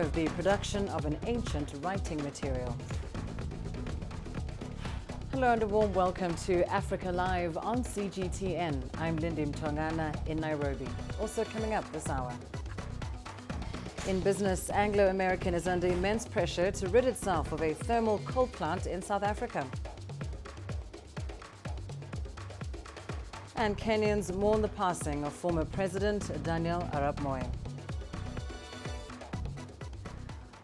preserve the production of an ancient writing material. Hello and a warm welcome to Africa Live on CGTN. I'm Lindy Mtongana in Nairobi. Also coming up this hour. In business, Anglo American is under immense pressure to rid itself of a thermal coal plant in South Africa. And Kenyans mourn the passing of former President Daniel Arap Moi.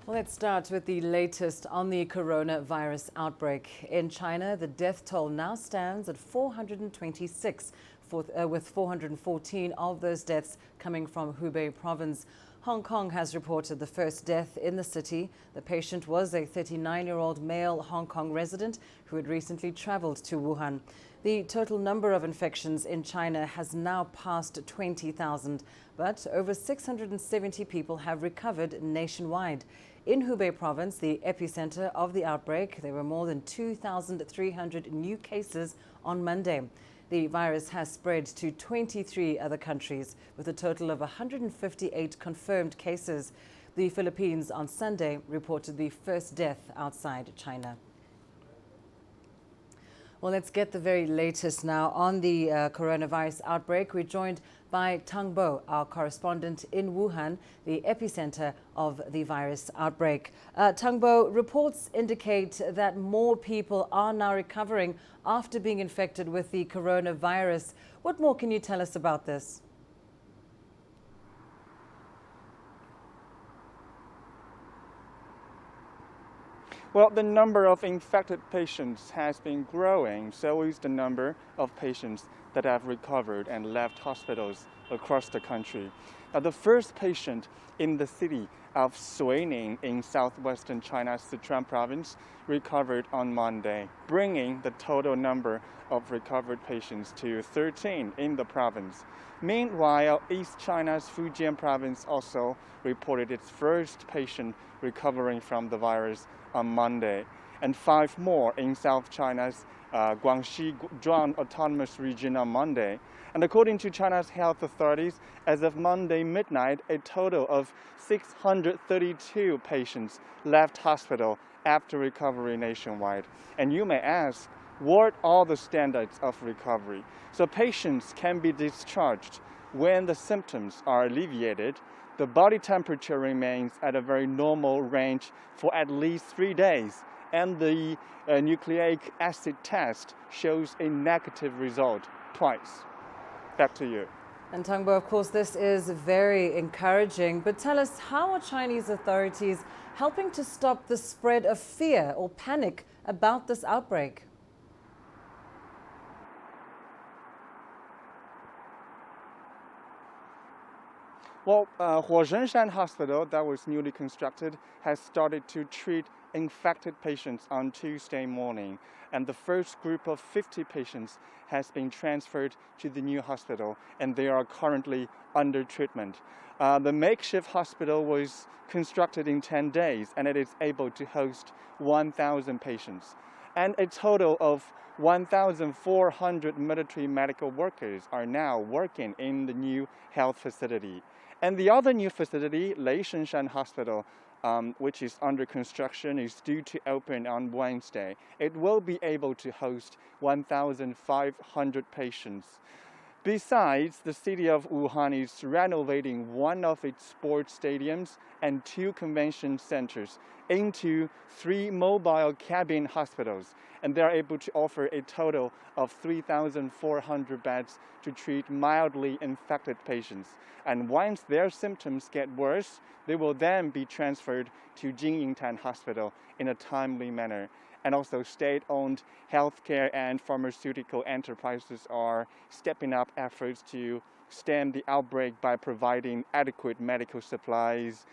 Well, let's start with the latest on the coronavirus outbreak. In China, the death toll now stands at 426, with 414 of those deaths coming from Hubei province. Hong Kong has reported the first death in the city. The patient was a 39-year-old male Hong Kong resident who had recently traveled to Wuhan. The total number of infections in China has now passed 20,000, but over 670 people have recovered nationwide. In Hubei province, the epicenter of the outbreak, there were more than 2,300 new cases on Monday. The virus has spread to 23 other countries, with a total of 158 confirmed cases. The Philippines on Sunday reported the first death outside China. Well, let's get the very latest now on the coronavirus outbreak. We're joined by Tang Bo, our correspondent in Wuhan, the epicenter of the virus outbreak. Tang Bo, reports indicate that more people are now recovering after being infected with the coronavirus. What more can you tell us about this? Well, the number of infected patients has been growing, so is the number of patients that have recovered and left hospitals across the country. Now, the first patient in the city of Suining in southwestern China's Sichuan province recovered on Monday, bringing the total number of recovered patients to 13 in the province. Meanwhile, East China's Fujian province also reported its first patient recovering from the virus on Monday, and 5 more in South China's Guangxi Zhuang Autonomous Region on Monday. And according to China's health authorities, as of Monday midnight, a total of 632 patients left hospital after recovery nationwide. And you may ask, what are the standards of recovery? So patients can be discharged when the symptoms are alleviated, the body temperature remains at a very normal range for at least 3 days, and the nucleic acid test shows a negative result twice. Back to you. And Tang Bo, of course, this is very encouraging, but tell us, how are Chinese authorities helping to stop the spread of fear or panic about this outbreak? Well, Huozhenshan Hospital, that was newly constructed, has started to treat infected patients on Tuesday morning. And the first group of 50 patients has been transferred to the new hospital, and they are currently under treatment. The makeshift hospital was constructed in 10 days, and it is able to host 1,000 patients. And a total of 1,400 military medical workers are now working in the new health facility. And the other new facility, Leishenshan Hospital, which is under construction, is due to open on Wednesday. It will be able to host 1,500 patients. Besides, the city of Wuhan is renovating one of its sports stadiums and 2 convention centers into 3 mobile cabin hospitals, and they are able to offer a total of 3,400 beds to treat mildly infected patients. And once their symptoms get worse, they will then be transferred to Jingyingtan Hospital in a timely manner. And also state-owned healthcare and pharmaceutical enterprises are stepping up efforts to stem the outbreak by providing adequate medical supplies,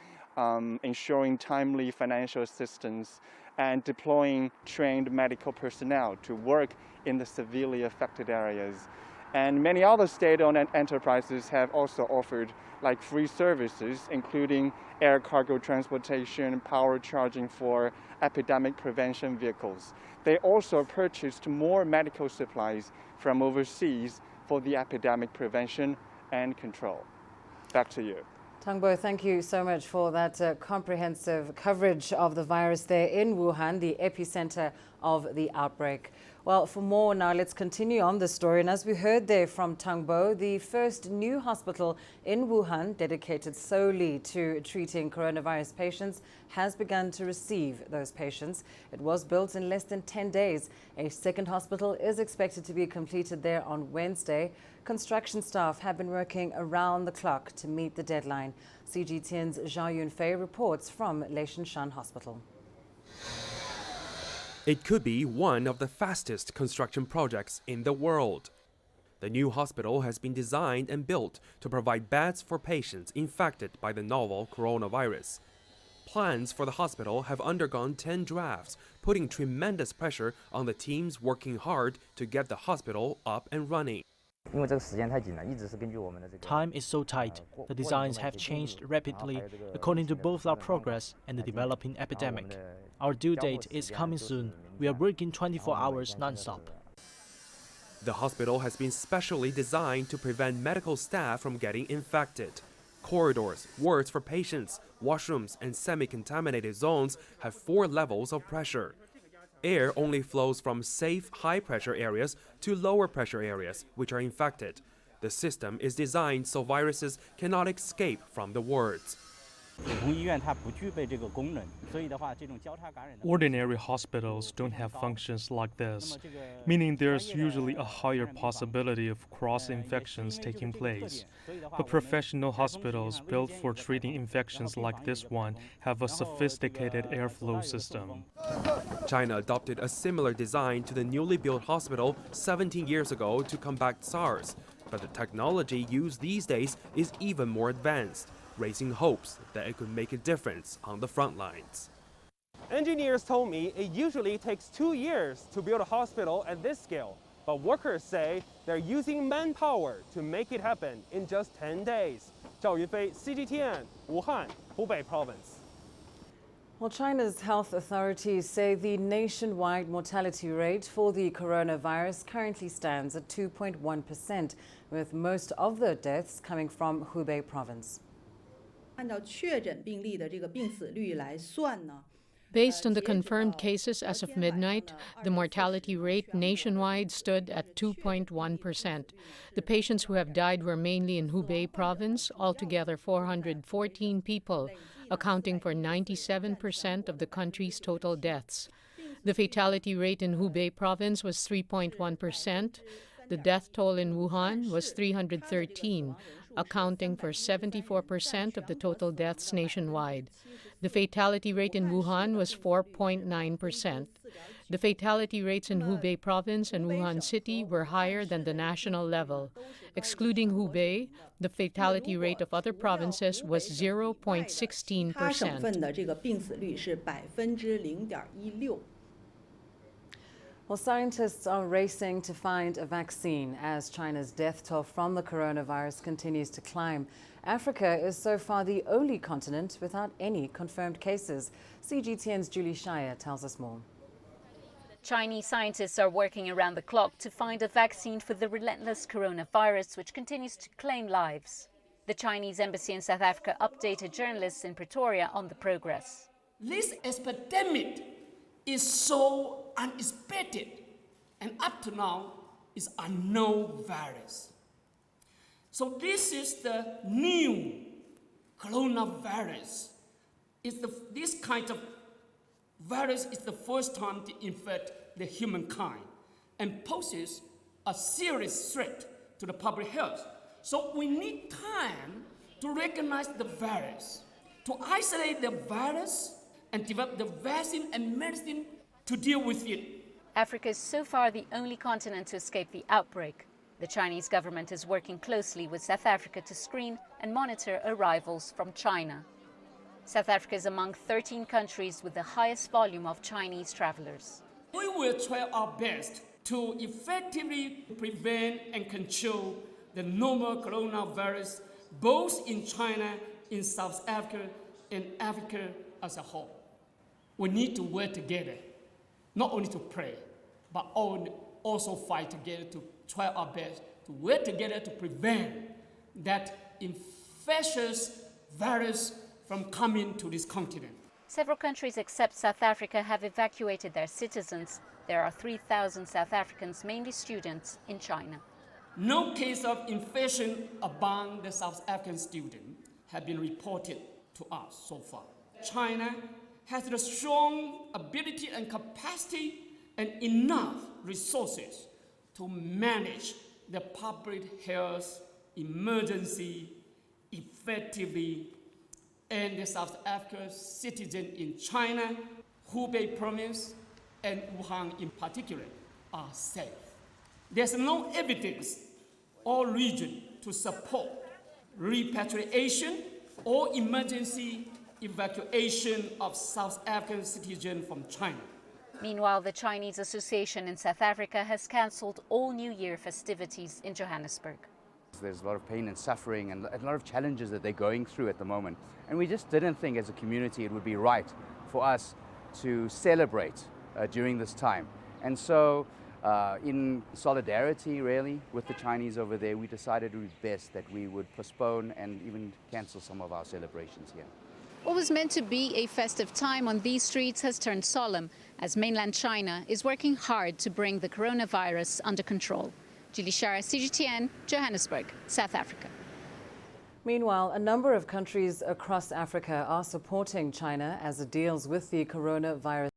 ensuring timely financial assistance, and deploying trained medical personnel to work in the severely affected areas. And many other state-owned enterprises have also offered free services, including air cargo transportation, power charging for epidemic prevention vehicles. They also purchased more medical supplies from overseas for the epidemic prevention and control. Back to you. Tangbo, thank you so much for that comprehensive coverage of the virus there in Wuhan, the epicenter of the outbreak. Well, for more now, let's continue on the story. And as we heard there from Tangbo, the first new hospital in Wuhan dedicated solely to treating coronavirus patients has begun to receive those patients. It was built in less than 10 days. A second hospital is expected to be completed there on Wednesday. Construction staff have been working around the clock to meet the deadline. CGTN's Zhao Yunfei reports from Leishanshan Hospital. It could be one of the fastest construction projects in the world. The new hospital has been designed and built to provide beds for patients infected by the novel coronavirus. Plans for the hospital have undergone 10 drafts, putting tremendous pressure on the teams working hard to get the hospital up and running. Time is so tight. The designs have changed rapidly according to both our progress and the developing epidemic. Our due date is coming soon. We are working 24 hours non-stop. The hospital has been specially designed to prevent medical staff from getting infected. Corridors, wards for patients, washrooms, and semi-contaminated zones have 4 levels of pressure. Air only flows from safe high-pressure areas to lower-pressure areas, which are infected. The system is designed so viruses cannot escape from the wards. Ordinary hospitals don't have functions like this, meaning there's usually a higher possibility of cross-infections taking place. But professional hospitals built for treating infections like this one have a sophisticated airflow system. China adopted a similar design to the newly built hospital 17 years ago to combat SARS, but the technology used these days is even more advanced, raising hopes that it could make a difference on the front lines. Engineers told me it usually takes 2 years to build a hospital at this scale, but workers say they're using manpower to make it happen in just 10 days. Zhao Yunfei, CGTN, Wuhan, Hubei Province. Well, China's health authorities say the nationwide mortality rate for the coronavirus currently stands at 2.1%, with most of the deaths coming from Hubei province. Based on the confirmed cases as of midnight, the mortality rate nationwide stood at 2.1%. The patients who have died were mainly in Hubei province, altogether 414 people, accounting for 97% of the country's total deaths. The fatality rate in Hubei province was 3.1%. The death toll in Wuhan was 313, accounting for 74% of the total deaths nationwide. The fatality rate in Wuhan was 4.9%. The fatality rates in Hubei province and Wuhan city were higher than the national level. Excluding Hubei, the fatality rate of other provinces was 0.16%. Well, scientists are racing to find a vaccine as China's death toll from the coronavirus continues to climb. Africa is so far the only continent without any confirmed cases. CGTN's Julie Shire tells us more. Chinese scientists are working around the clock to find a vaccine for the relentless coronavirus, which continues to claim lives. The Chinese embassy in South Africa updated journalists in Pretoria on the progress. This epidemic is so unexpected, and up to now is a unknown virus. So this is the new coronavirus. This kind of virus is the first time to infect the humankind and poses a serious threat to the public health. So we need time to recognize the virus, to isolate the virus, and develop the vaccine and medicine to deal with it. Africa is so far the only continent to escape the outbreak. The Chinese government is working closely with South Africa to screen and monitor arrivals from China. South Africa is among 13 countries with the highest volume of Chinese travelers. We will try our best to effectively prevent and control the novel coronavirus, both in China, in South Africa, and Africa as a whole. We need to work together, not only to pray, but also fight together to try our best to work together to prevent that infectious virus from coming to this continent. Several countries except South Africa have evacuated their citizens. There are 3,000 South Africans, mainly students, in China. No case of infection among the South African students have been reported to us so far. China has the strong ability and capacity and enough resources to manage the public health emergency effectively, and the South African citizens in China, Hubei province, and Wuhan in particular, are safe. There's no evidence or reason to support repatriation or emergency evacuation of South African citizens from China. Meanwhile, the Chinese Association in South Africa has cancelled all New Year festivities in Johannesburg. There's a lot of pain and suffering and a lot of challenges that they're going through at the moment. And we just didn't think as a community it would be right for us to celebrate during this time. And so in solidarity really with the Chinese over there, we decided it would be best that we would postpone and even cancel some of our celebrations here. What was meant to be a festive time on these streets has turned solemn as mainland China is working hard to bring the coronavirus under control. Julie Shara, CGTN, Johannesburg, South Africa. Meanwhile, a number of countries across Africa are supporting China as it deals with the coronavirus.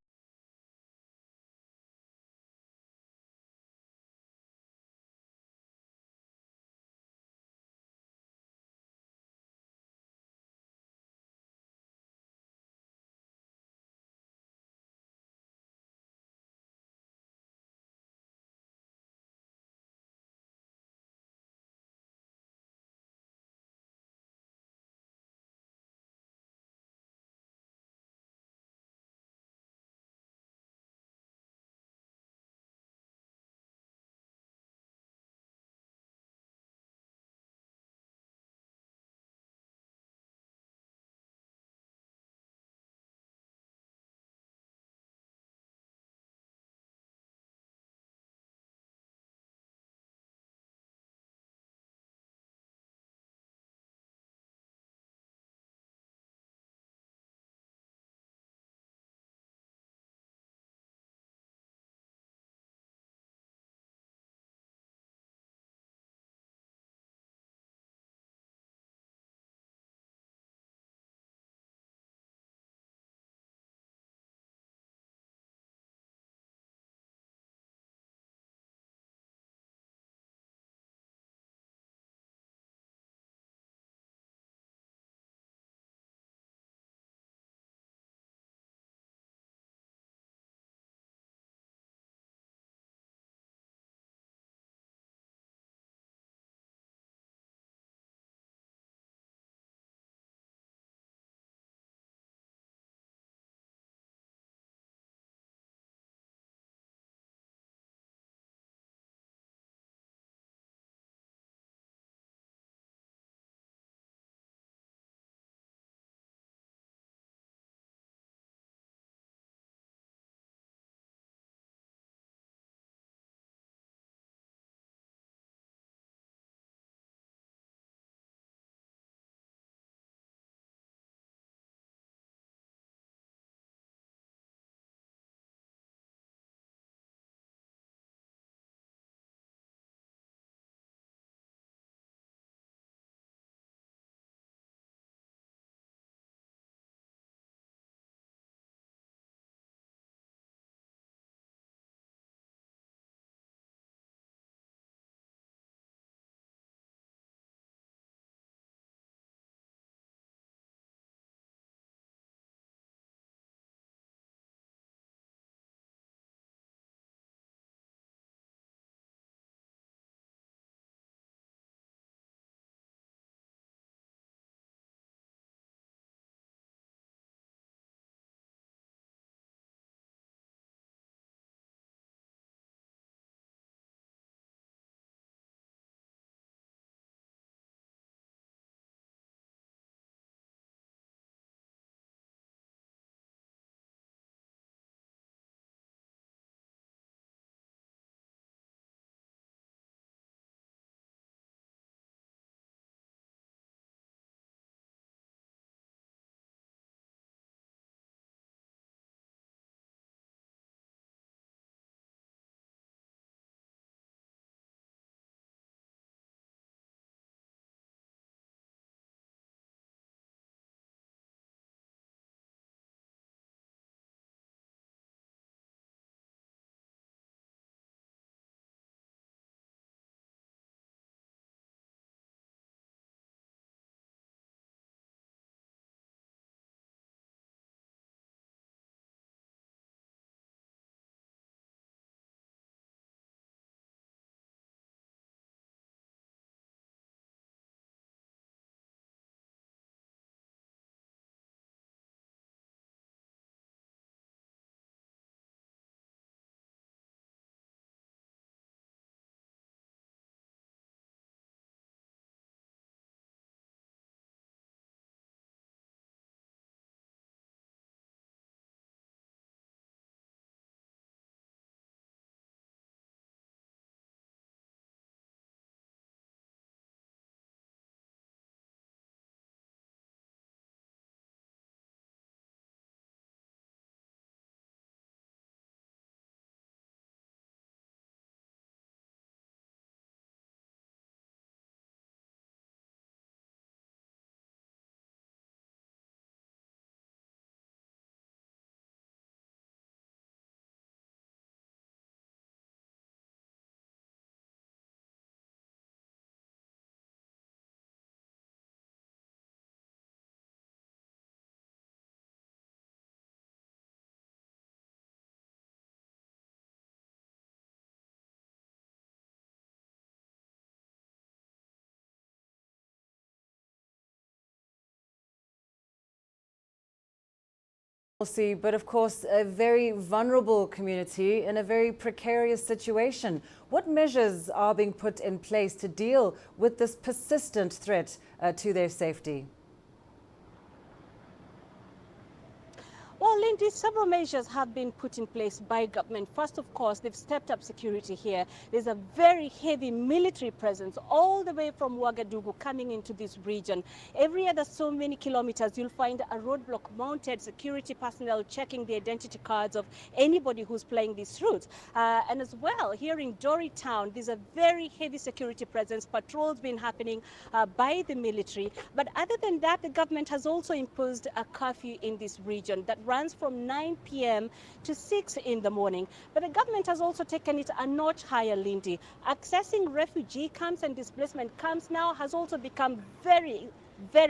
But of course, a very vulnerable community in a very precarious situation. What measures are being put in place to deal with this persistent threat to their safety? Well, Lindy, several measures have been put in place by government. First, of course, they've stepped up security here. There's a very heavy military presence all the way from Ouagadougou coming into this region. Every other so many kilometers, you'll find a roadblock mounted security personnel checking the identity cards of anybody who's playing this route. And as well, here in Dori town, there's a very heavy security presence. Patrols been happening by the military. But other than that, the government has also imposed a curfew in this region that runs from 9 p.m. to 6 in the morning. But the government has also taken it a notch higher, Lindy. Accessing refugee camps and displacement camps now has also become very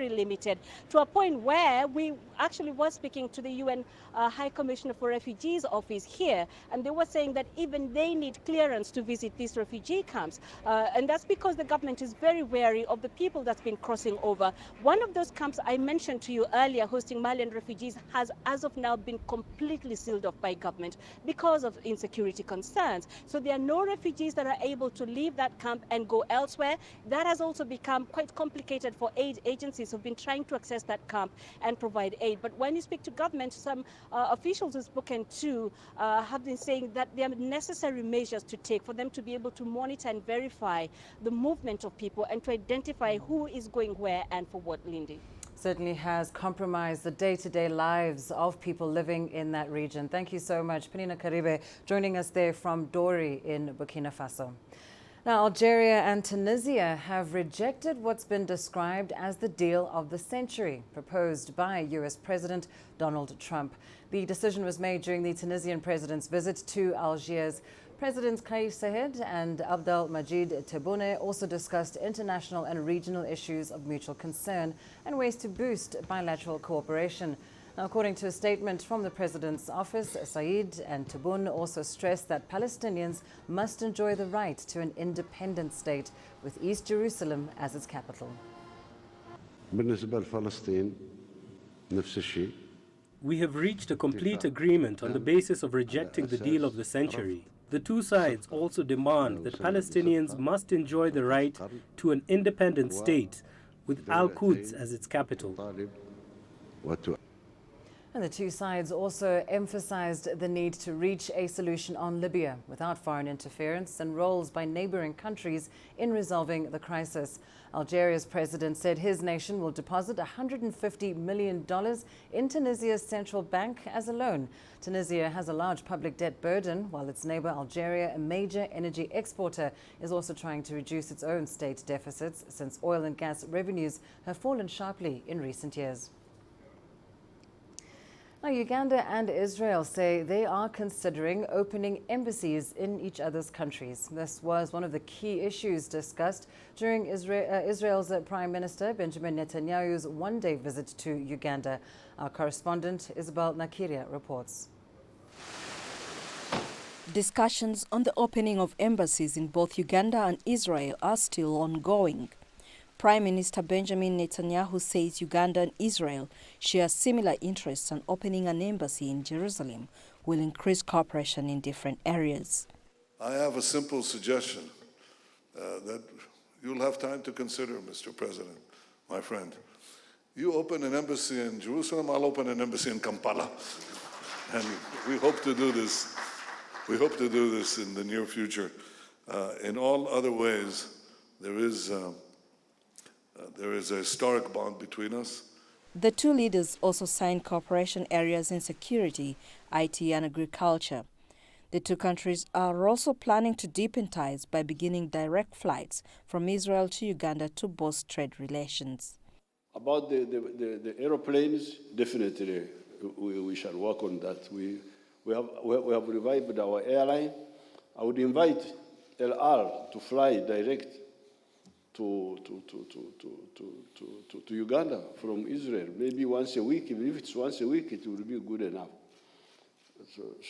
limited, to a point where we actually were speaking to the UN High Commissioner for Refugees office here, and they were saying that even they need clearance to visit these refugee camps. And that's because the government is very wary of the people that's been crossing over. One of those camps I mentioned to you earlier, hosting Malian refugees, has as of now been completely sealed off by government because of insecurity concerns. So there are no refugees that are able to leave that camp and go elsewhere. That has also become quite complicated for aid agencies who've been trying to access that camp and provide aid. But when you speak to government, some officials who've spoken to have been saying that there are necessary measures to take for them to be able to monitor and verify the movement of people and to identify who is going where and for what, Lindy. Certainly has compromised the day-to-day lives of people living in that region. Thank you so much. Penina Karibe joining us there from Dori in Burkina Faso. Now, Algeria and Tunisia have rejected what's been described as the deal of the century proposed by U.S. President Donald Trump. The decision was made during the Tunisian president's visit to Algiers. Presidents Kais Saied and Abdelmajid Tebboune also discussed international and regional issues of mutual concern and ways to boost bilateral cooperation. Now, according to a statement from the president's office, Saied and Tebboune also stressed that Palestinians must enjoy the right to an independent state with East Jerusalem as its capital. We have reached a complete agreement on the basis of rejecting the deal of the century. The two sides also demand that Palestinians must enjoy the right to an independent state with Al-Quds as its capital. And the two sides also emphasized the need to reach a solution on Libya without foreign interference and roles by neighboring countries in resolving the crisis. Algeria's president said his nation will deposit $150 million in Tunisia's central bank as a loan. Tunisia has a large public debt burden, while its neighbor Algeria, a major energy exporter, is also trying to reduce its own state deficits since oil and gas revenues have fallen sharply in recent years. Now, Uganda and Israel say they are considering opening embassies in each other's countries. This was one of the key issues discussed during Israel's Prime Minister Benjamin Netanyahu's one-day visit to Uganda. Our correspondent Isabel Nakiria reports. Discussions on the opening of embassies in both Uganda and Israel are still ongoing. Prime Minister Benjamin Netanyahu says Uganda and Israel share similar interests, and opening an embassy in Jerusalem will increase cooperation in different areas. I have a simple suggestion that you'll have time to consider, Mr. President, my friend. You open an embassy in Jerusalem, I'll open an embassy in Kampala. And we hope to do this. We hope to do this in the near future. In all other ways, there is a historic bond between us. The two leaders also signed cooperation areas in security, IT and agriculture. The two countries are also planning to deepen ties by beginning direct flights from Israel to Uganda to boost trade relations. About the aeroplanes, definitely we shall work on that. We have revived our airline. I would invite LR to fly direct to Uganda from Israel, maybe once a week. Even if it's once a week, it will be good enough.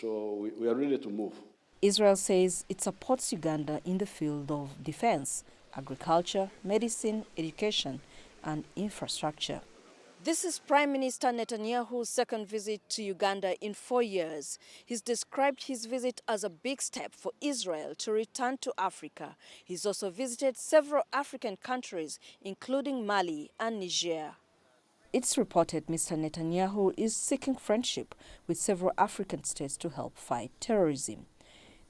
So we are ready to move. Israel says it supports Uganda in the field of defense, agriculture, medicine, education, and infrastructure. This is Prime Minister Netanyahu's second visit to Uganda in 4 years. He's described his visit as a big step for Israel to return to Africa. He's also visited several African countries, including Mali and Niger. It's reported Mr. Netanyahu is seeking friendship with several African states to help fight terrorism.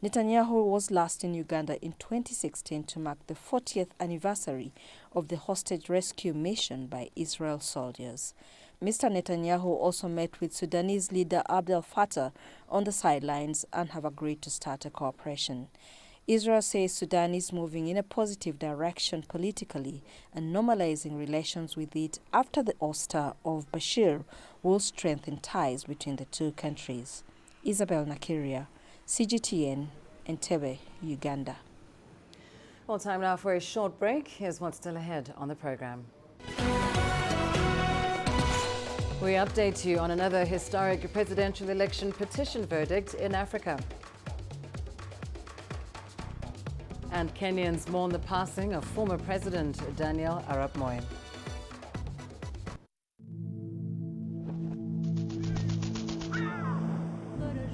Netanyahu was last in Uganda in 2016 to mark the 40th anniversary of the hostage rescue mission by Israel soldiers. Mr. Netanyahu also met with Sudanese leader Abdel Fattah on the sidelines and have agreed to start a cooperation. Israel says Sudan is moving in a positive direction politically and normalizing relations with it after the ouster of Bashir will strengthen ties between the two countries. Isabel Nakiria, CGTN, Entebbe, Uganda. Well, time now for a short break. Here's what's still ahead on the program. We update you on another historic presidential election petition verdict in Africa. And Kenyans mourn the passing of former President Daniel Arap Moi.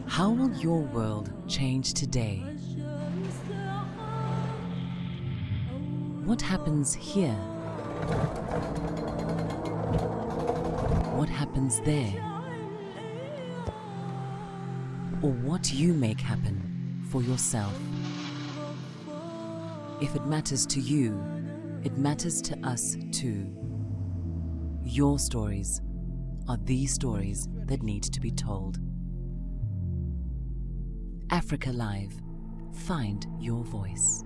How will your world change today? What happens here? What happens there? Or what you make happen for yourself? If it matters to you, it matters to us too. Your stories are the stories that need to be told. Africa Live. Find your voice.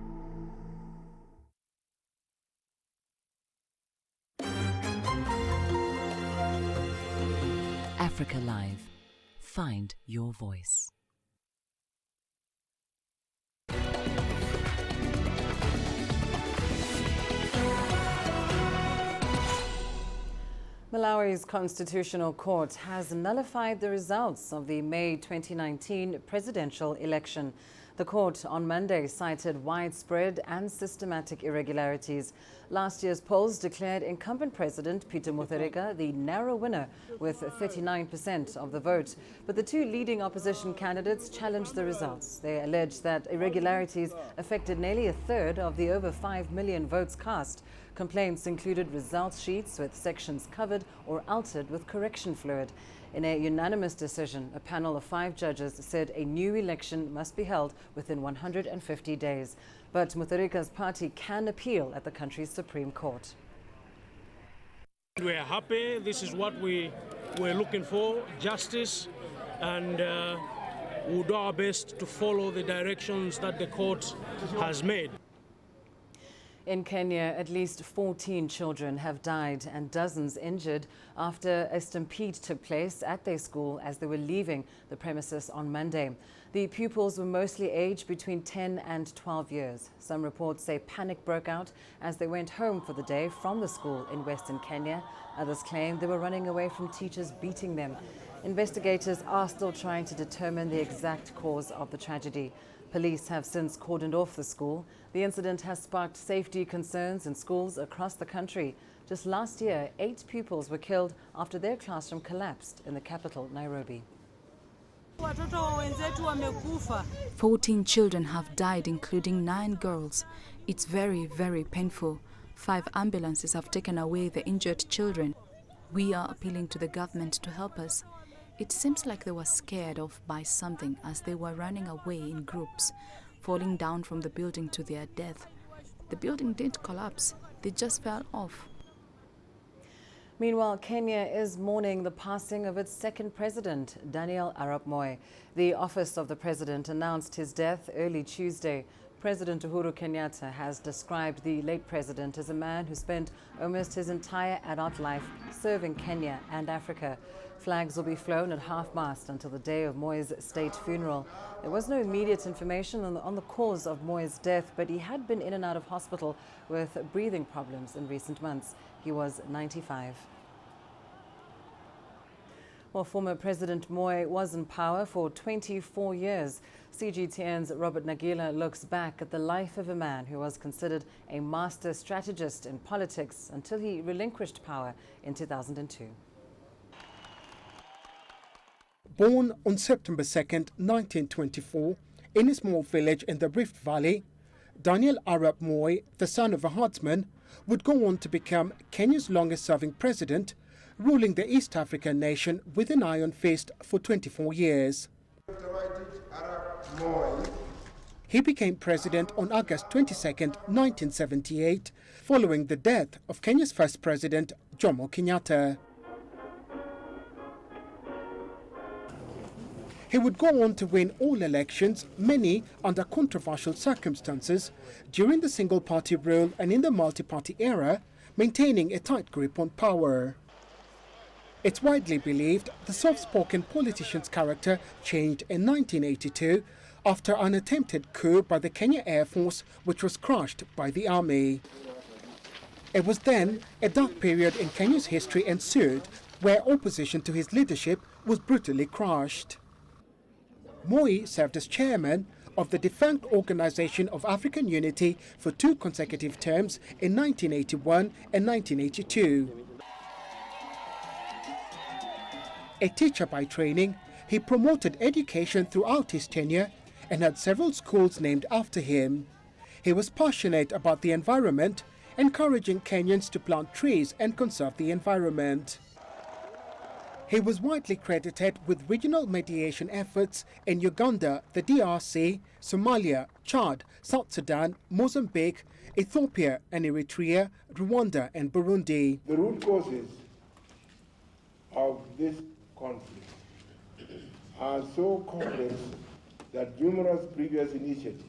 Africa Live. Find your voice. Malawis Constitutional Court has nullified the results of the May 2019 presidential election. The court on Monday cited widespread and systematic irregularities. Last year's polls declared incumbent President Peter Mutharika the narrow winner with 39% of the vote. But the two leading opposition candidates challenged the results. They alleged that irregularities affected nearly a third of the over 5 million votes cast. Complaints included results sheets with sections covered or altered with correction fluid. In a unanimous decision, a panel of 5 judges said a new election must be held within 150 days. But Mutharika's party can appeal at the country's Supreme Court. We are happy. This is what we were looking for, justice, and we'll do our best to follow the directions that the court has made. In Kenya, at least 14 children have died and dozens injured after a stampede took place at their school as they were leaving the premises on Monday. The pupils were mostly aged between 10 and 12 years. Some reports say panic broke out as they went home for the day from the school in Western Kenya. Others claim they were running away from teachers beating them. Investigators are still trying to determine the exact cause of the tragedy. Police have since cordoned off the school. The incident has sparked safety concerns in schools across the country. Just last year, 8 pupils were killed after their classroom collapsed in the capital, Nairobi. 14 children have died, including 9 girls. It's very, very painful. 5 ambulances have taken away the injured children. We are appealing to the government to help us. It seems like they were scared off by something as they were running away in groups, falling down from the building to their death. The building didn't collapse, they just fell off. Meanwhile, Kenya is mourning the passing of its second president, Daniel Arap Moi. The office of the president announced his death early Tuesday. President Uhuru Kenyatta has described the late president as a man who spent almost his entire adult life serving Kenya and Africa. Flags will be flown at half-mast until the day of Moi's state funeral. There was no immediate information on the cause of Moi's death, but he had been in and out of hospital with breathing problems in recent months. He was 95. Well, former President Moi was in power for 24 years. CGTN's Robert Nagila looks back at the life of a man who was considered a master strategist in politics until he relinquished power in 2002. Born on September 2nd, 1924, in a small village in the Rift Valley, Daniel Arap Moi, the son of a herdsman, would go on to become Kenya's longest-serving president, ruling the East African nation with an iron fist for 24 years. He became president on August 22, 1978, following the death of Kenya's first president, Jomo Kenyatta. He would go on to win all elections, many under controversial circumstances, during the single-party rule and in the multi-party era, maintaining a tight grip on power. It's widely believed the soft-spoken politician's character changed in 1982 after an attempted coup by the Kenya Air Force, which was crushed by the army. It was then a dark period in Kenya's history ensued, where opposition to his leadership was brutally crushed. Moi served as chairman of the defunct Organization of African Unity for 2 consecutive terms in 1981 and 1982. A teacher by training, he promoted education throughout his tenure and had several schools named after him. He was passionate about the environment, encouraging Kenyans to plant trees and conserve the environment. He was widely credited with regional mediation efforts in Uganda, the DRC, Somalia, Chad, South Sudan, Mozambique, Ethiopia and Eritrea, Rwanda and Burundi. The root causes of this conflict are so complex that numerous previous initiatives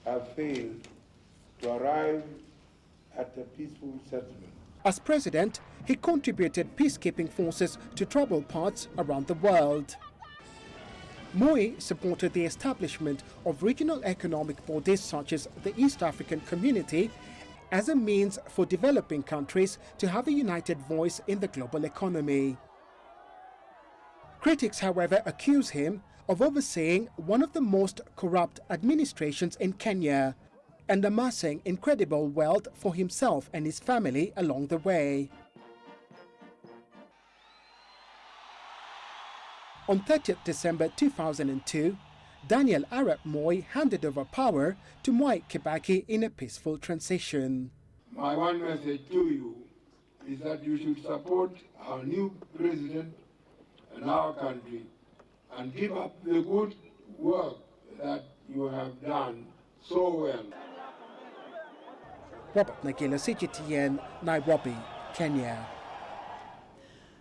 have failed to arrive at a peaceful settlement. As president, he contributed peacekeeping forces to troubled parts around the world. Moi supported the establishment of regional economic bodies such as the East African Community as a means for developing countries to have a united voice in the global economy. Critics, however, accuse him of overseeing one of the most corrupt administrations in Kenya and amassing incredible wealth for himself and his family along the way. On 30th December 2002, Daniel Arap Moi handed over power to Mwai Kibaki in a peaceful transition. My one message to you is that you should support our new president and our country and give up the good work that you have done so well. Robert Nagila, CGTN, Nairobi, Kenya.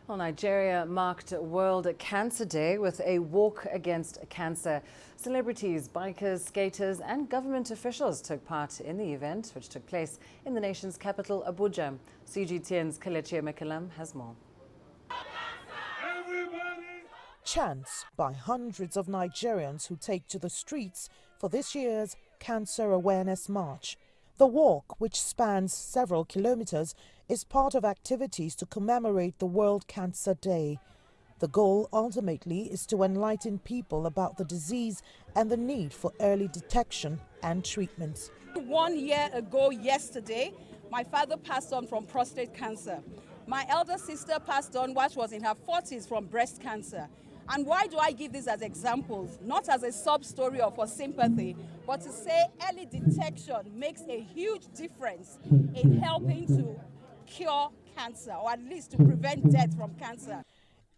Well, Nigeria marked World Cancer Day with a walk against cancer. Celebrities, bikers, skaters and government officials took part in the event, which took place in the nation's capital, Abuja. CGTN's Kelechi Mekalam has more. Chants by hundreds of Nigerians who take to the streets for this year's Cancer Awareness March. The walk, which spans several kilometers, is part of activities to commemorate the World Cancer Day. The goal ultimately is to enlighten people about the disease and the need for early detection and treatment. 1 year ago yesterday, my father passed on from prostate cancer. My elder sister passed on while she was in her 40s from breast cancer. And why do I give this as examples? Not as a sub-story or for sympathy, but to say early detection makes a huge difference in helping to cure cancer, or at least to prevent death from cancer.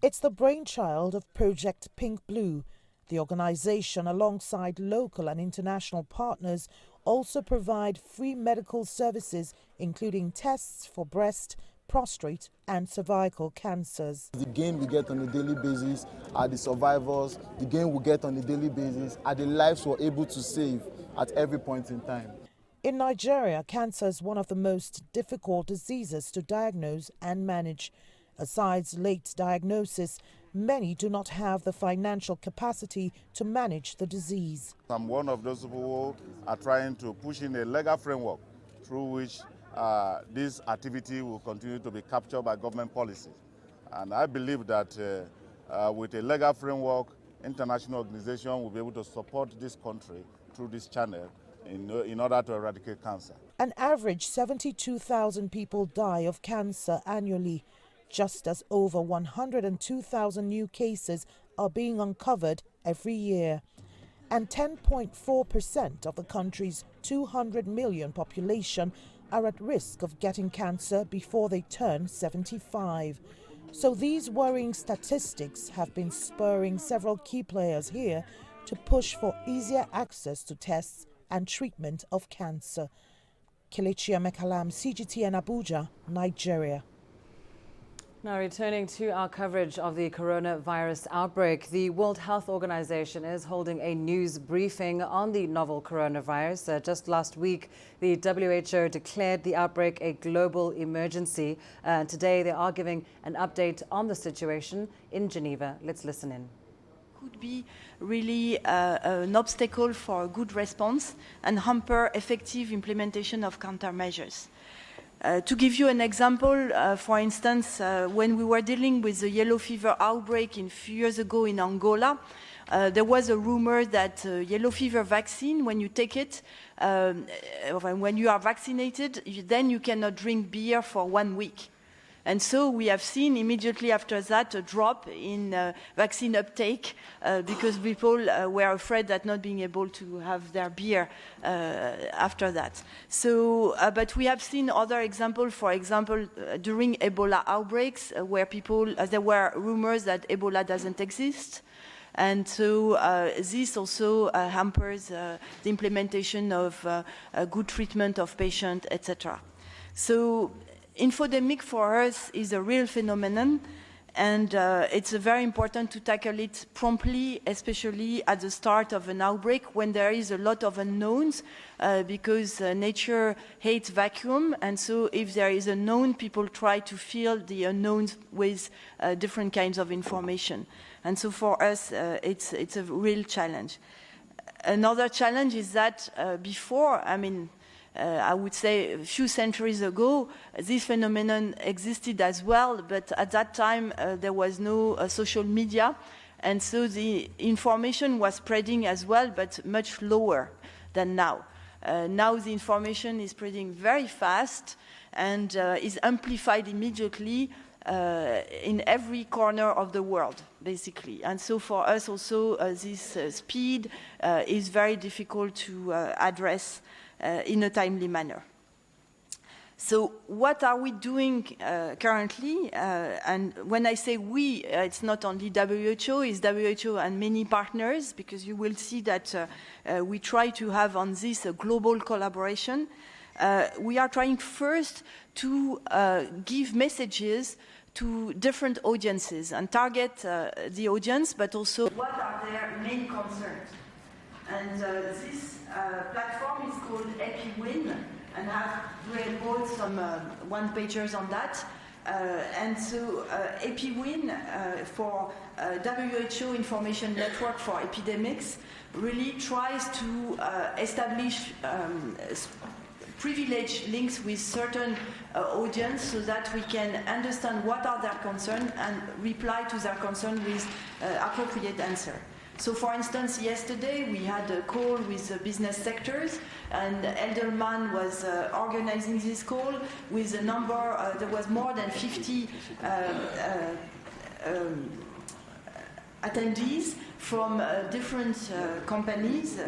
It's the brainchild of Project Pink Blue. The organization, alongside local and international partners, also provide free medical services, including tests for breast, prostate and cervical cancers. The gain we get on a daily basis are the survivors, the gain we get on a daily basis are the lives we're able to save at every point in time. In Nigeria, cancer is one of the most difficult diseases to diagnose and manage. Besides late diagnosis, many do not have the financial capacity to manage the disease. I'm one of those people who are trying to push in a legal framework through which this activity will continue to be captured by government policy. And I believe that with a legal framework, international organization will be able to support this country through this channel in order to eradicate cancer. An average 72,000 people die of cancer annually, just as over 102,000 new cases are being uncovered every year. And 10.4% of the country's 200 million population are at risk of getting cancer before they turn 75. So these worrying statistics have been spurring several key players here to push for easier access to tests and treatment of cancer. Kelechi Emekalam, CGTN Abuja, Nigeria. Now returning to our coverage of the coronavirus outbreak, the World Health Organization is holding a news briefing on the novel coronavirus. Just last week, the WHO declared the outbreak a global emergency. Today, they are giving an update on the situation in Geneva. Let's listen in. Could be really an obstacle for a good response and hamper effective implementation of countermeasures. To give you an example, for instance, when we were dealing with the yellow fever outbreak a few years ago in Angola, there was a rumor that yellow fever vaccine, when you take it, when you are vaccinated, then you cannot drink beer for 1 week. And so we have seen immediately after that a drop in vaccine uptake because people were afraid that not being able to have their beer after that. So, but we have seen other examples, for example, during Ebola outbreaks where people, there were rumors that Ebola doesn't exist. And so this also hampers the implementation of good treatment of patients, etc. So infodemic for us is a real phenomenon, and it's very important to tackle it promptly, especially at the start of an outbreak when there is a lot of unknowns, because nature hates vacuum, and so if there is a known, people try to fill the unknowns with different kinds of information. And so for us, it's a real challenge. Another challenge is that before, I would say a few centuries ago, this phenomenon existed as well, but at that time there was no social media, and so the information was spreading as well, but much lower than now. Now the information is spreading very fast and is amplified immediately in every corner of the world, basically. And so for us also, this speed is very difficult to address in a timely manner. So what are we doing currently? And when I say we, it's not only WHO, it's WHO and many partners, because you will see that we try to have on this a global collaboration. We are trying first to give messages to different audiences and target the audience, but also what are their main concerns. And this platform is called EpiWin, and have read both some one-pagers on that. And so EpiWin for WHO Information Network for Epidemics really tries to establish privileged links with certain audience so that we can understand what are their concerns and reply to their concern with appropriate answer. So for instance, yesterday we had a call with the business sectors, and Elderman was organizing this call with a number, there was more than 50 attendees from different companies,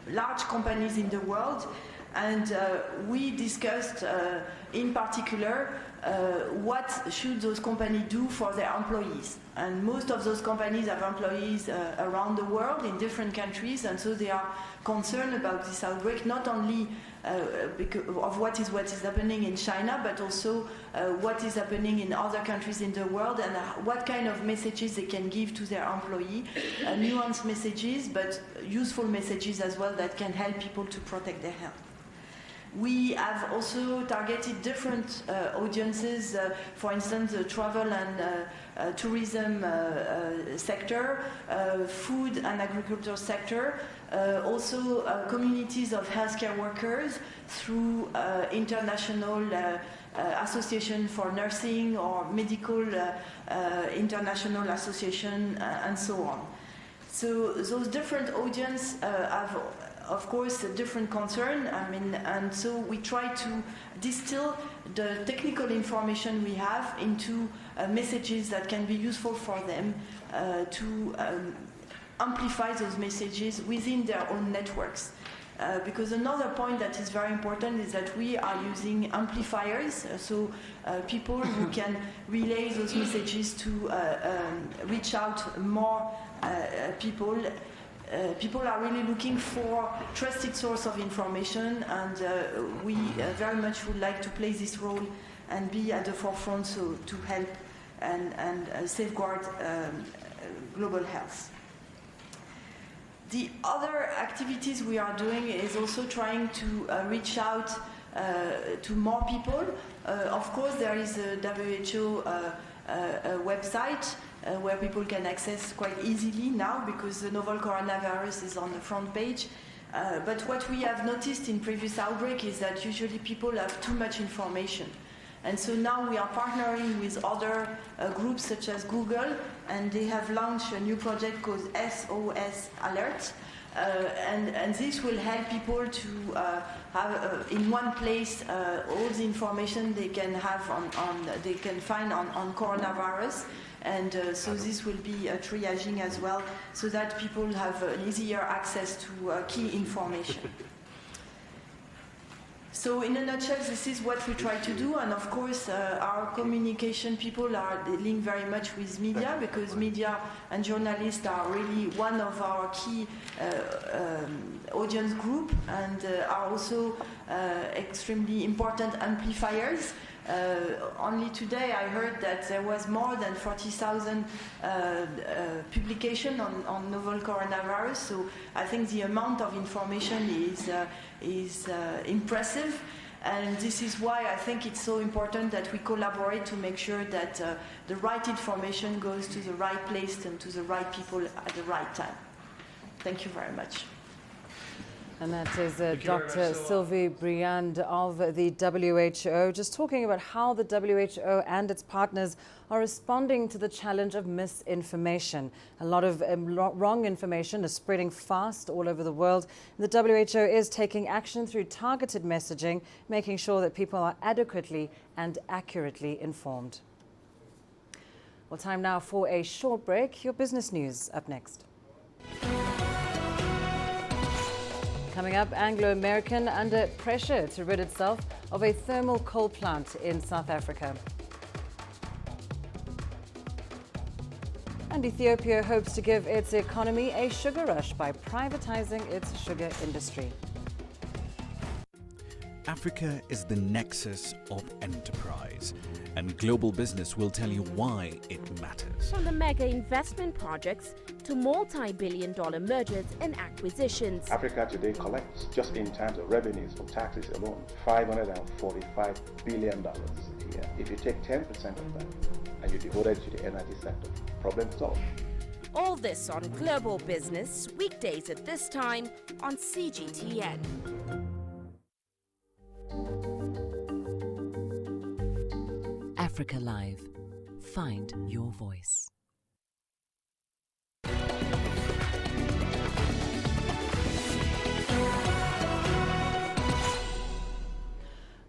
large companies in the world, and we discussed in particular what should those companies do for their employees. And most of those companies have employees around the world in different countries, and so they are concerned about this outbreak, not only because of what is happening in China, but also what is happening in other countries in the world, and what kind of messages they can give to their employee. Nuanced messages, but useful messages as well that can help people to protect their health. We have also targeted different audiences, for instance, the travel and tourism sector, food and agriculture sector, also communities of healthcare workers through international Association for Nursing or Medical International Association and so on. So those different audience have, of course, a different concern. And so we try to distill the technical information we have into messages that can be useful for them to amplify those messages within their own networks. Because another point that is very important is that we are using amplifiers, so people who can relay those messages to reach out more people. People are really looking for trusted source of information, and we very much would like to play this role and be at the forefront so to help and safeguard global health. The other activities we are doing is also trying to reach out to more people. Of course, there is a WHO website where people can access quite easily now because the novel coronavirus is on the front page. But what we have noticed in previous outbreak is that usually people have too much information. And so now we are partnering with other groups such as Google, and they have launched a new project called SOS Alert. And this will help people to have in one place all the information they can have they can find on coronavirus. And so this will be triaging as well, so that people have easier access to key information. So in a nutshell, this is what we try to do, and of course our communication people are linked very much with media, because media and journalists are really one of our key audience group, and are also extremely important amplifiers. Only today I heard that there was more than 40,000 publications on novel coronavirus, so I think the amount of information is impressive, and this is why I think it's so important that we collaborate to make sure that the right information goes to the right place and to the right people at the right time. Thank you very much. And that is Dr. Sylvie Briand of the WHO, just talking about how the WHO and its partners are responding to the challenge of misinformation. A lot of wrong information is spreading fast all over the world. The WHO is taking action through targeted messaging, making sure that people are adequately and accurately informed. Well, time now for a short break. Your business news up next. Coming up, Anglo-American under pressure to rid itself of a thermal coal plant in South Africa. And Ethiopia hopes to give its economy a sugar rush by privatizing its sugar industry. Africa is the nexus of enterprise, and global business will tell you why it matters. From the mega investment projects to multi-billion-dollar mergers and acquisitions. Africa today collects, just in terms of revenues from taxes alone, $545 billion a year. If you take 10% of that and you devote it to the energy sector, problem solved. All this on Global Business, weekdays at this time on CGTN. Africa Live. Find your voice.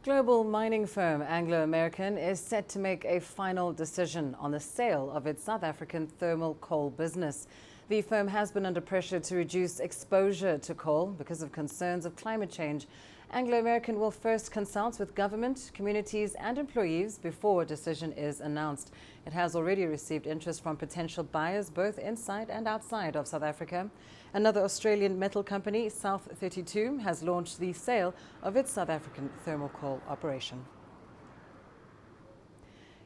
Global mining firm Anglo-American is set to make a final decision on the sale of its South African thermal coal business. The firm has been under pressure to reduce exposure to coal because of concerns of climate change. Anglo-American will first consult with government, communities and employees before a decision is announced. It has already received interest from potential buyers both inside and outside of South Africa. Another Australian metal company, South 32, has launched the sale of its South African thermal coal operation.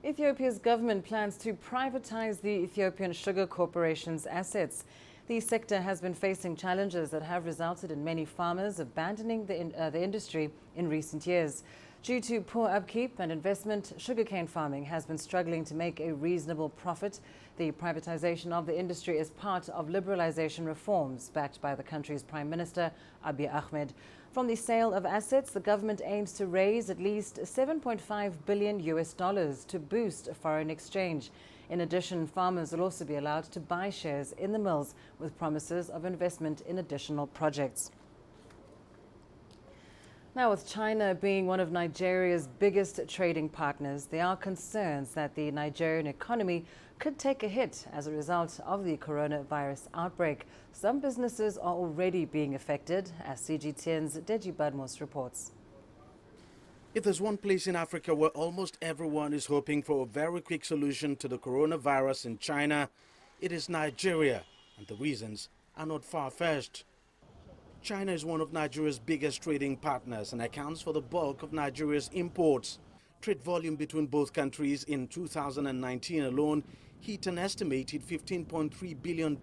Ethiopia's government plans to privatize the Ethiopian Sugar Corporation's assets. The sector has been facing challenges that have resulted in many farmers abandoning the industry in recent years. Due to poor upkeep and investment, sugarcane farming has been struggling to make a reasonable profit. The privatization of the industry is part of liberalization reforms backed by the country's Prime Minister, Abiy Ahmed. From the sale of assets, the government aims to raise at least $7.5 billion to boost foreign exchange. In addition, farmers will also be allowed to buy shares in the mills with promises of investment in additional projects. Now, with China being one of Nigeria's biggest trading partners, there are concerns that the Nigerian economy could take a hit as a result of the coronavirus outbreak. Some businesses are already being affected, as CGTN's Deji Badmos reports. If there's one place in Africa where almost everyone is hoping for a very quick solution to the coronavirus in China, it is Nigeria, and the reasons are not far-fetched. China is one of Nigeria's biggest trading partners and accounts for the bulk of Nigeria's imports. Trade volume between both countries in 2019 alone hit an estimated $15.3 billion.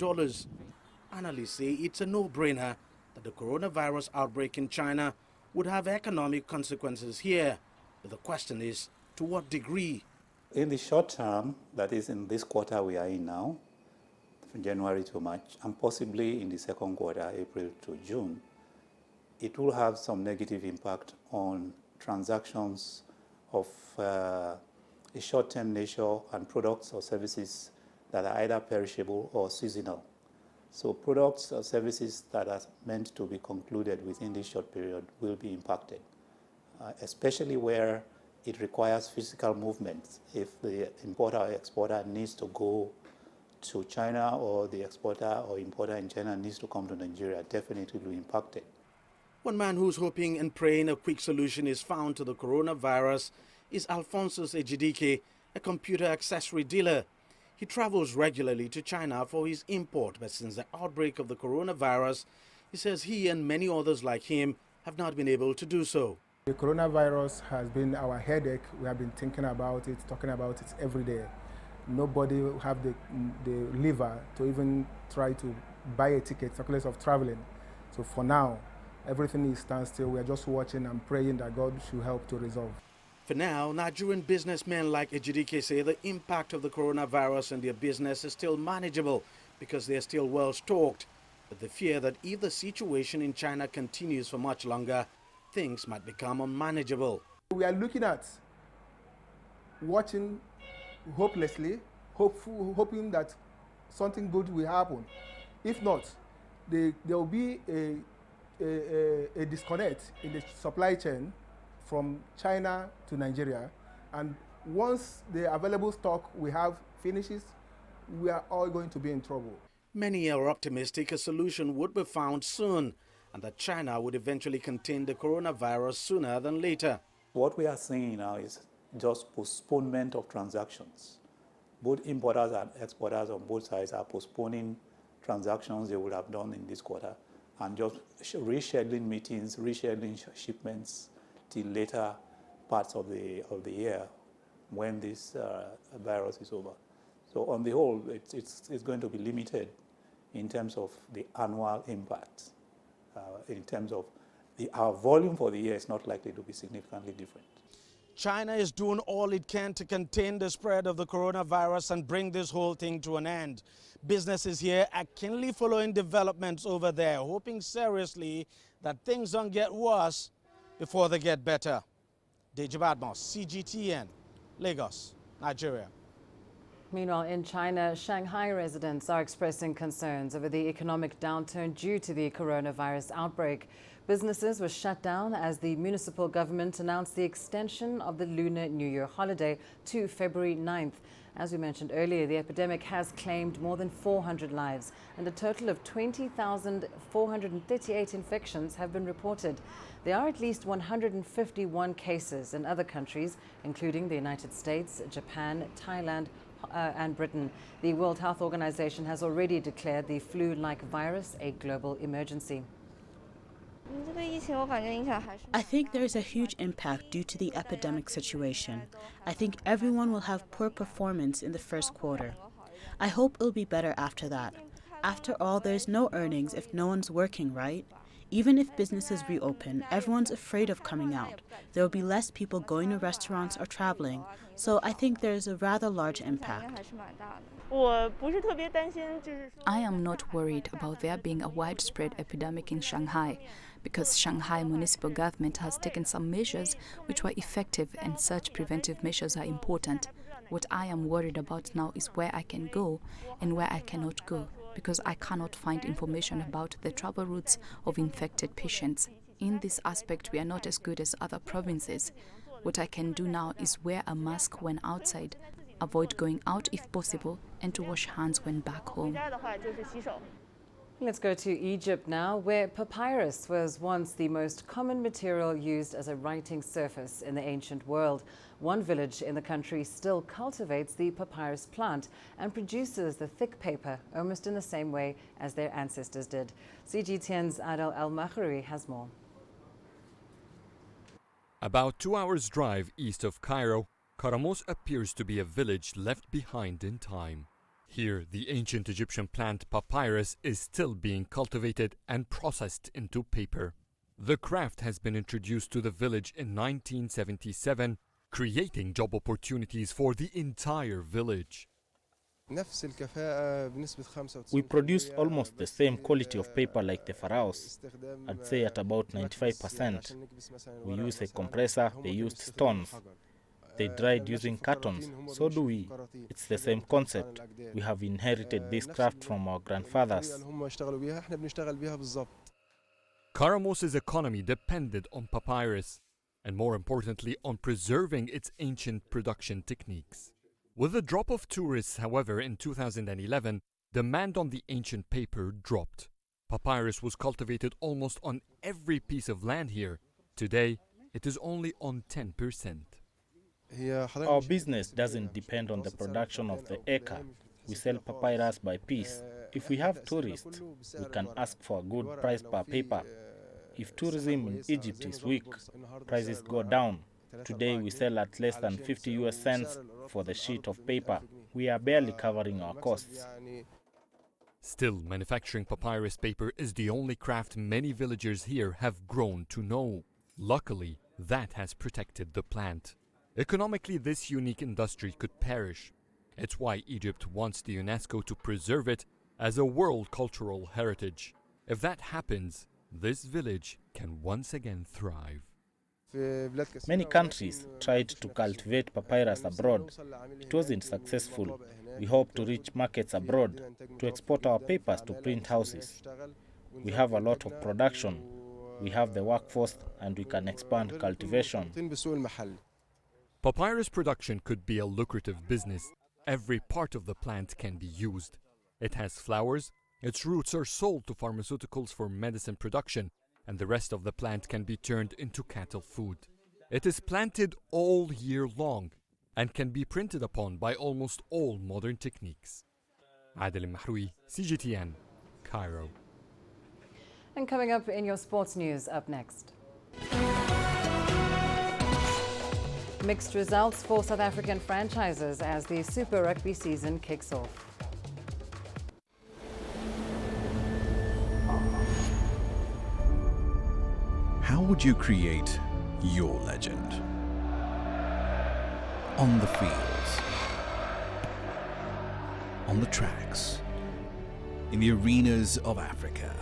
Analysts say it's a no-brainer that the coronavirus outbreak in China would have economic consequences here. But the question is, to what degree? In the short term, that is in this quarter we are in now, from January to March, and possibly in the second quarter, April to June, it will have some negative impact on transactions of a short-term nature and products or services that are either perishable or seasonal. So products or services that are meant to be concluded within this short period will be impacted, especially where it requires physical movements. If the importer or exporter needs to go to China, or the exporter or importer in China needs to come to Nigeria, definitely will be impacted. One man who's hoping and praying a quick solution is found to the coronavirus is Alphonsus Ejidike, a computer accessory dealer. He travels regularly to China for his import, but since the outbreak of the coronavirus, he says he and many others like him have not been able to do so. The coronavirus has been our headache. We have been thinking about it, talking about it every day. Nobody have the liver to even try to buy a ticket, regardless of traveling. So for now, everything is standstill. We are just watching and praying that God should help to resolve. For now, Nigerian businessmen like Ejidike say the impact of the coronavirus on their business is still manageable because they are still well stocked. But they fear that if the situation in China continues for much longer, things might become unmanageable. We are looking at watching hopelessly, hoping that something good will happen. If not, there will be a disconnect in the supply chain from China to Nigeria, and once the available stock we have finishes, we are all going to be in trouble. Many are optimistic a solution would be found soon, and that China would eventually contain the coronavirus sooner than later. What we are seeing now is just postponement of transactions. Both importers and exporters on both sides are postponing transactions they would have done in this quarter and just rescheduling meetings, rescheduling shipments till later parts of the year when this virus is over. So on the whole, it's going to be limited in terms of the annual impact. In terms of our volume for the year is not likely to be significantly different. China is doing all it can to contain the spread of the coronavirus and bring this whole thing to an end. Businesses here are keenly following developments over there, hoping seriously that things don't get worse before they get better. Deji Badmos, CGTN, Lagos, Nigeria. Meanwhile, in China, Shanghai residents are expressing concerns over the economic downturn due to the coronavirus outbreak. Businesses were shut down as the municipal government announced the extension of the Lunar New Year holiday to February 9th. As we mentioned earlier, the epidemic has claimed more than 400 lives, and a total of 20,438 infections have been reported. There are at least 151 cases in other countries, including the United States, Japan, Thailand, and Britain. The World Health Organization has already declared the flu-like virus a global emergency. I think there is a huge impact due to the epidemic situation. I think everyone will have poor performance in the first quarter. I hope it'll be better after that. After all, there's no earnings if no one's working, right? Even if businesses reopen, everyone's afraid of coming out. There will be less people going to restaurants or traveling, so I think there's a rather large impact. I am not worried about there being a widespread epidemic in Shanghai, because Shanghai municipal government has taken some measures which were effective, and such preventive measures are important. What I am worried about now is where I can go and where I cannot go, because I cannot find information about the travel routes of infected patients. In this aspect, we are not as good as other provinces. What I can do now is wear a mask when outside, avoid going out if possible, and to wash hands when back home. Let's go to Egypt now, where papyrus was once the most common material used as a writing surface in the ancient world. One village in the country still cultivates the papyrus plant and produces the thick paper almost in the same way as their ancestors did. CGTN's Adel Al-Mahroui has more. About 2 hours' drive east of Cairo, Karamos appears to be a village left behind in time. Here, the ancient Egyptian plant papyrus is still being cultivated and processed into paper. The craft has been introduced to the village in 1977, creating job opportunities for the entire village. We produce almost the same quality of paper like the pharaohs, I'd say at about 95%. We use a compressor, they used stones. They dried using cartons, so do we. It's the same concept. We have inherited this craft from our grandfathers. Karamos's economy depended on papyrus, and more importantly on preserving its ancient production techniques. With the drop of tourists, however, in 2011, demand on the ancient paper dropped. Papyrus was cultivated almost on every piece of land here. Today, it is only on 10%. Our business doesn't depend on the production of the acre. We sell papyrus by piece. If we have tourists, we can ask for a good price per paper. If tourism in Egypt is weak, prices go down. Today we sell at less than 50 US cents for the sheet of paper. We are barely covering our costs. Still, manufacturing papyrus paper is the only craft many villagers here have grown to know. Luckily, that has protected the plant. Economically, this unique industry could perish. It's why Egypt wants the UNESCO to preserve it as a world cultural heritage. If that happens, this village can once again thrive. Many countries tried to cultivate papyrus abroad. It wasn't successful. We hope to reach markets abroad to export our papers to print houses. We have a lot of production. We have the workforce and we can expand cultivation. Papyrus production could be a lucrative business. Every part of the plant can be used. It has flowers, its roots are sold to pharmaceuticals for medicine production, and the rest of the plant can be turned into cattle food. It is planted all year long and can be printed upon by almost all modern techniques. Adel Al-Mahroui, CGTN, Cairo. And coming up in your sports news up next. Mixed results for South African franchises as the Super Rugby season kicks off. How would you create your legend? On the fields, on the tracks, in the arenas of Africa.